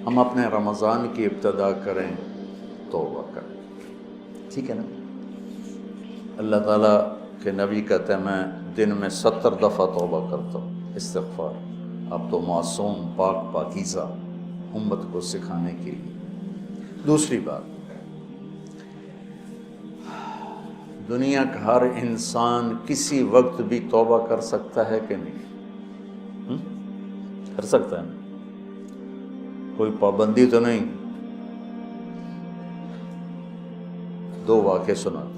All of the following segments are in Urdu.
ہم اپنے رمضان کی ابتدا کریں توبہ کریں، ٹھیک ہے نا؟ اللہ تعالیٰ کے نبی کہتے ہیں میں دن میں 70 دفعہ توبہ کرتا ہوں، استغفار۔ اب تو معصوم پاک پاکیزہ امت کو سکھانے کے لیے۔ دوسری بات، دنیا کا ہر انسان کسی وقت بھی توبہ کر سکتا ہے کہ نہیں؟ کر سکتا ہے نا؟ کوئی پابندی تو نہیں؟ دو واقعے سناتے ہیں۔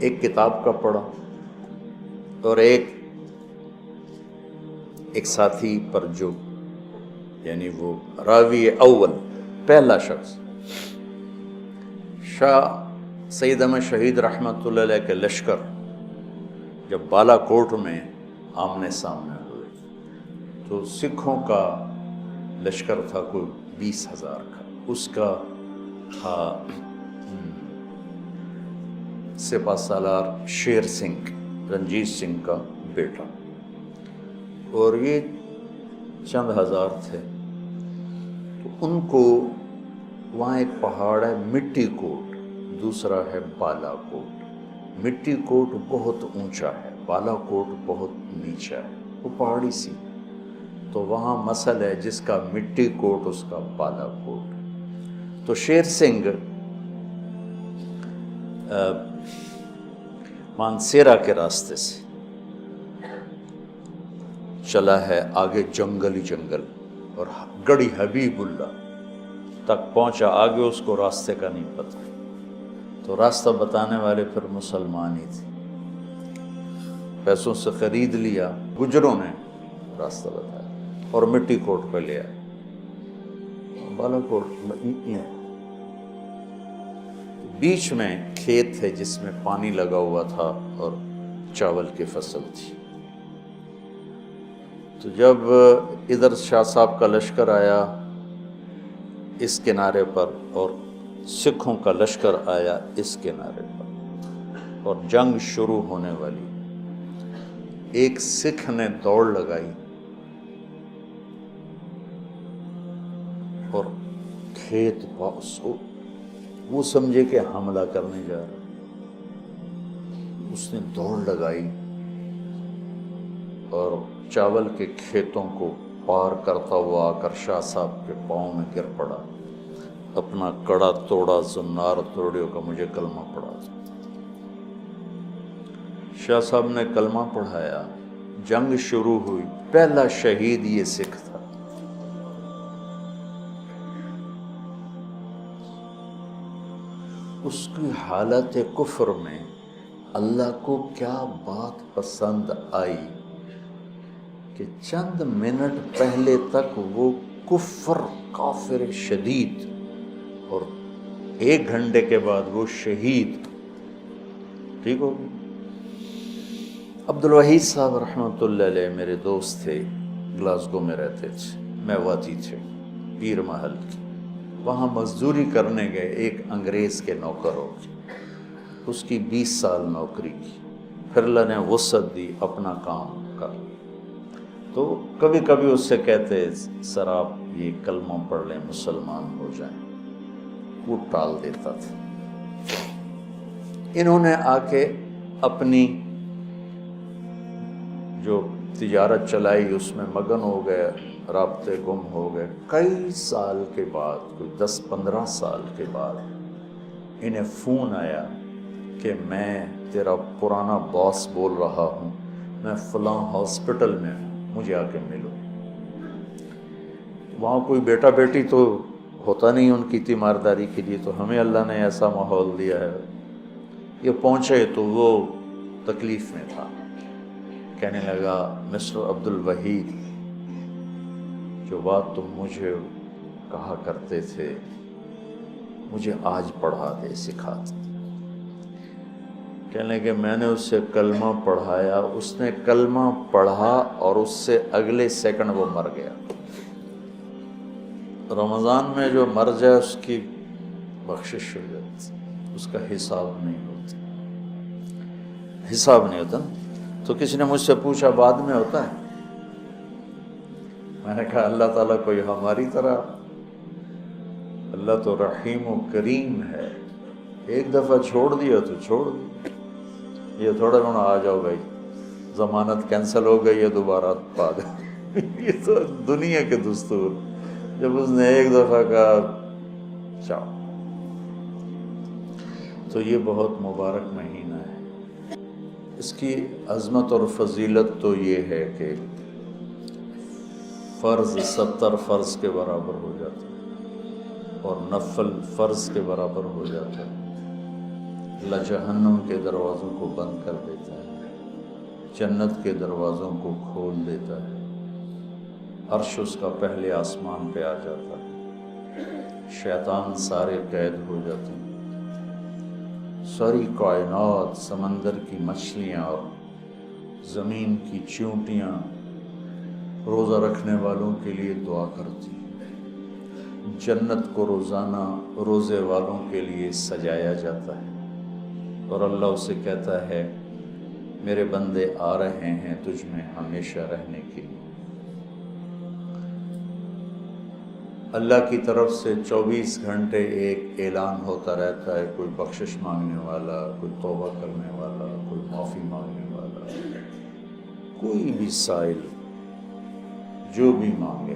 ایک کتاب کا پڑھا اور ایک ساتھی پر جو یعنی وہ راوی اول پہلا شخص شاہ سید احمد شہید رحمۃ اللہ علیہ کے لشکر جب بالا کوٹ میں آمنے سامنے ہوئے تو سکھوں کا لشکر تھا کوئی 20,000 کا، اس کا تھا سپہ سالار شیر سنگھ، رنجیت سنگھ کا بیٹا، اور یہ چند ہزار تھے۔ تو ان کو وہاں ایک پہاڑ ہے مٹی کوٹ، دوسرا ہے بالا کوٹ۔ مٹی کوٹ بہت اونچا ہے، بالا کوٹ بہت نیچا ہے، وہ پہاڑی سی، تو وہاں مسل ہے جس کا مٹی کوٹ اس کا بالا کوٹ۔ تو شیر سنگھ مانسیرا کے راستے سے چلا ہے، آگے جنگل ہی جنگل، اور گڑھی حبیب اللہ تک پہنچا، آگے اس کو راستے کا نہیں پتہ، تو راستہ بتانے والے پھر مسلمان ہی تھے، پیسوں سے خرید لیا، گجروں نے راستہ بتایا اور مٹی کوٹ پہ لے آئے۔ بالا کوٹ بیچ میں کھیت تھے جس میں پانی لگا ہوا تھا اور چاول کی فصل تھی۔ تو جب ادھر شاہ صاحب کا لشکر آیا اس کنارے پر اور سکھوں کا لشکر آیا اس کنارے پر اور جنگ شروع ہونے والی، ایک سکھ نے دوڑ لگائی اور کھیت پاس وہ سمجھے کہ حملہ کرنے جا رہا، اس نے دوڑ لگائی اور چاول کے کھیتوں کو پار کرتا ہوا آ کر شاہ صاحب کے پاؤں میں گر پڑا، اپنا کڑا توڑا، زنار توڑیو کا مجھے کلمہ پڑھا۔ شاہ صاحب نے کلمہ پڑھایا، جنگ شروع ہوئی، پہلا شہید یہ سکھ تھا۔ اس کی حالت کفر میں اللہ کو کیا بات پسند آئی کہ چند منٹ پہلے تک وہ کفر کافر شدید، اور 1 گھنٹے کے بعد وہ شہید، ٹھیک ہو گئی۔ عبدالوحید صاحب رحمۃ اللہ علیہ میرے دوست تھے، گلاسگو میں رہتے تھے، میواتی تھے، پیر محل کی، وہاں مزدوری کرنے گئے، ایک انگریز کے نوکر ہو گئے، اس کی 20 سال نوکری کی، پھر اللہ نے وسعت دی اپنا کام کر، تو کبھی کبھی اس سے کہتے سر آپ یہ کلمہ پڑھ لیں مسلمان ہو جائیں، وہ ٹال دیتا تھا۔ انہوں نے آ کے اپنی جو تجارت چلائی اس میں مگن ہو گئے، رابطے گم ہو گئے۔ کئی سال کے بعد، کوئی 10-15 سال کے بعد انہیں فون آیا کہ میں تیرا پرانا باس بول رہا ہوں، میں فلاں ہاسپٹل میں ہوں، مجھے آ کے ملو۔ وہاں کوئی بیٹا بیٹی تو ہوتا نہیں ان کی تیمارداری کے لیے، تو ہمیں اللہ نے ایسا ماحول دیا ہے۔ یہ پہنچے تو وہ تکلیف میں تھا، کہنے لگا مسٹر عبدالوحید، جو بات تم مجھے کہا کرتے تھے مجھے آج پڑھا دے، سکھا دے۔ کہنے کہ میں نے اس سے کلمہ پڑھایا، اس نے کلمہ پڑھا اور اس سے اگلے سیکنڈ وہ مر گیا۔ رمضان میں جو مر جائے اس کی بخشش ہو جاتی، اس کا حساب نہیں ہوتا، حساب نہیں ہوتا۔ تو کسی نے مجھ سے پوچھا بعد میں ہوتا ہے؟ میں نے کہا اللہ تعالیٰ کوئی ہماری طرح، اللہ تو رحیم و کریم ہے، ایک دفعہ چھوڑ دیا تو چھوڑ دیا، یہ تھوڑا ہونا آ جاؤ بھائی ضمانت کینسل ہو گئی ہے دوبارہ پا دو یہ تو دنیا کے دستور، جب اس نے ایک دفعہ کہا چاؤ۔ تو یہ بہت مبارک مہینہ ہے، اس کی عظمت اور فضیلت تو یہ ہے کہ فرض 70 فرض کے برابر ہو جاتا ہے اور نفل فرض کے برابر ہو جاتا ہے۔ اللہ جہنم کے دروازوں کو بند کر دیتا ہے، جنت کے دروازوں کو کھول دیتا ہے، عرش اس کا پہلے آسمان پہ آ جاتا ہے، شیطان سارے قید ہو جاتے ہیں، ساری کائنات، سمندر کی مچھلیاں اور زمین کی چیونٹیاں روزہ رکھنے والوں کے لیے دعا کرتی ہیں، جنت کو روزانہ روزے والوں کے لیے سجایا جاتا ہے، اور اللہ اسے کہتا ہے میرے بندے آ رہے ہیں تجھ میں ہمیشہ رہنے کے لیے۔ اللہ کی طرف سے 24 گھنٹے ایک اعلان ہوتا رہتا ہے، کوئی بخشش مانگنے والا، کوئی توبہ کرنے والا، کوئی معافی مانگنے والا، کوئی بھی سائل جو بھی مانگے،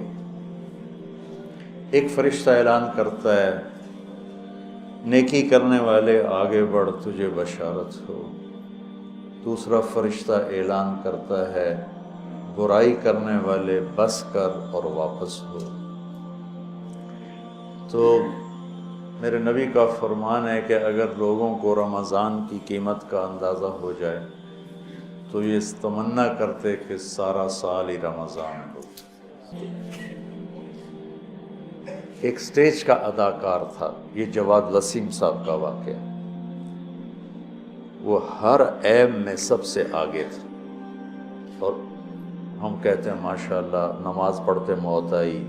ایک فرشتہ اعلان کرتا ہے نیکی کرنے والے آگے بڑھ تجھے بشارت ہو، دوسرا فرشتہ اعلان کرتا ہے برائی کرنے والے بس کر اور واپس ہو۔ تو میرے نبی کا فرمان ہے کہ اگر لوگوں کو رمضان کی قیمت کا اندازہ ہو جائے تو یہ تمنا کرتے کہ سارا سال ہی رمضان ہو۔ ایک سٹیج کا اداکار تھا، یہ جواد وسیم صاحب کا واقعہ، وہ ہر عیب میں سب سے آگے تھا، اور ہم کہتے ہیں ماشاءاللہ نماز پڑھتے موت آئی،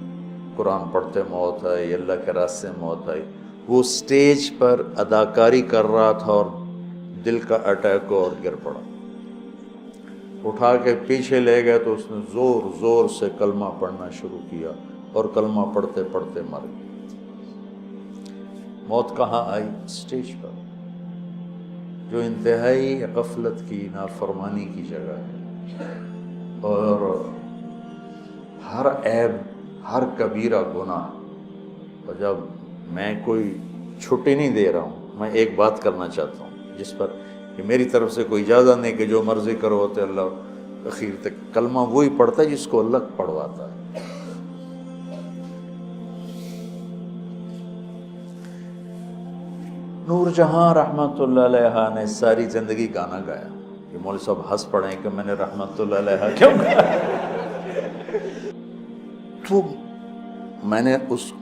قرآن پڑھتے موت آئی، اللہ کے راستے موت آئی، وہ سٹیج پر اداکاری کر رہا تھا اور دل کا اٹیک ہوا اور گر پڑا، اٹھا کے پیچھے لے گئے تو اس نے زور زور سے کلمہ پڑھنا شروع کیا اور کلمہ پڑھتے پڑھتے مر گیا۔ موت کہاں آئی؟ سٹیج پر، جو انتہائی غفلت کی، نافرمانی کی جگہ ہے، اور ہر عیب، ہر کبیرہ گناہ۔ اور جب میں کوئی چھٹی نہیں دے رہا ہوں، میں ایک بات کرنا چاہتا ہوں جس پر کہ میری طرف سے کوئی اجازت نہیں کہ جو مرضی کرو ہوتے اللہ اخیر تک کلمہ وہی پڑھتا ہے جس کو اللہ پڑھواتا ہے۔ نور جہاں رحمت اللہ علیہ نے ساری زندگی گانا گایا، یہ مولوی صاحب ہنس پڑے کہ میں نے رحمت اللہ علیہ کیوں گایا؟ تو میں نے اس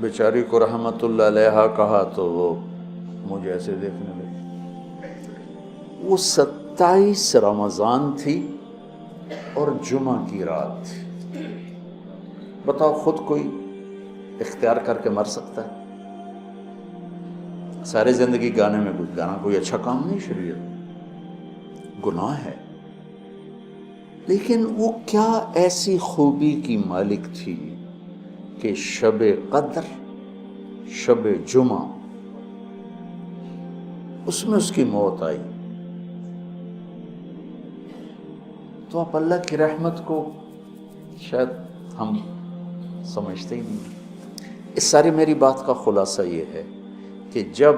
بیچاری کو رحمت اللہ علیہ کہا تو وہ مجھے ایسے دیکھنے لگی۔ وہ 27 رمضان تھی اور جمعہ کی رات تھی۔ بتاؤ خود کوئی اختیار کر کے مر سکتا ہے؟ سارے زندگی گانے میں کچھ گانا کوئی اچھا کام نہیں، شریعت گناہ ہے، لیکن وہ کیا ایسی خوبی کی مالک تھی کہ شب قدر، شب جمعہ، اس میں اس کی موت آئی۔ تو آپ اللہ کی رحمت کو شاید ہم سمجھتے ہی نہیں۔ اس ساری میری بات کا خلاصہ یہ ہے کہ جب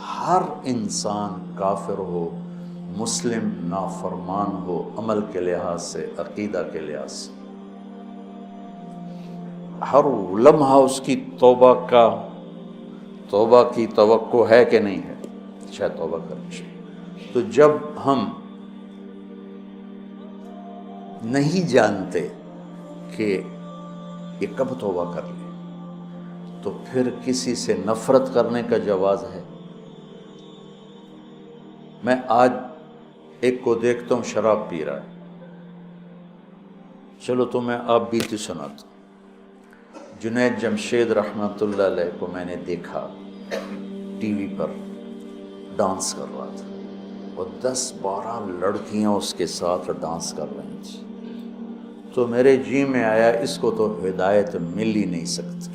ہر انسان کافر ہو، مسلم نافرمان ہو، عمل کے لحاظ سے، عقیدہ کے لحاظ سے، ہر لمحہ اس کی توبہ کی توقع ہے کہ نہیں ہے، شاید توبہ کریں۔ تو جب ہم نہیں جانتے کہ یہ کب توبہ کر لیں، تو پھر کسی سے نفرت کرنے کا جواز ہے؟ میں آج ایک کو دیکھتا ہوں شراب پی رہا ہے، چلو تو میں آپ بیتی سناتا ہوں۔ جنید جمشید رحمۃ اللہ علیہ کو میں نے دیکھا ٹی وی پر ڈانس کر رہا تھا، اور 10-12 لڑکیاں اس کے ساتھ ڈانس کر رہی تھیں، تو میرے جی میں آیا اس کو تو ہدایت مل ہی نہیں سکتی۔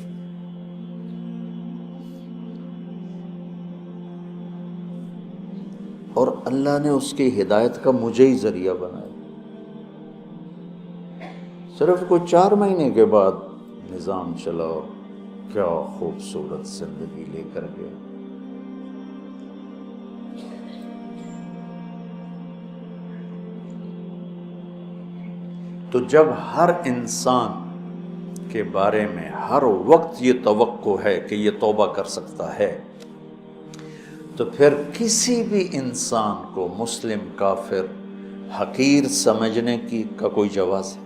اور اللہ نے اس کی ہدایت کا مجھے ہی ذریعہ بنایا۔ صرف کوئی 4 مہینے کے بعد نظام چلا اور کیا خوبصورت زندگی لے کر گیا۔ تو جب ہر انسان کے بارے میں ہر وقت یہ توقع ہے کہ یہ توبہ کر سکتا ہے، تو پھر کسی بھی انسان کو مسلم کافر حقیر سمجھنے کا کوئی جواز ہے؟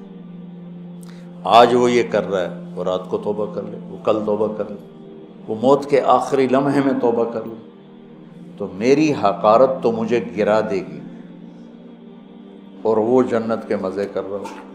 آج وہ یہ کر رہا ہے اور رات کو توبہ کر لے، وہ کل توبہ کر لے، وہ موت کے آخری لمحے میں توبہ کر لے، تو میری حقارت تو مجھے گرا دے گی اور وہ جنت کے مزے کر رہا ہو۔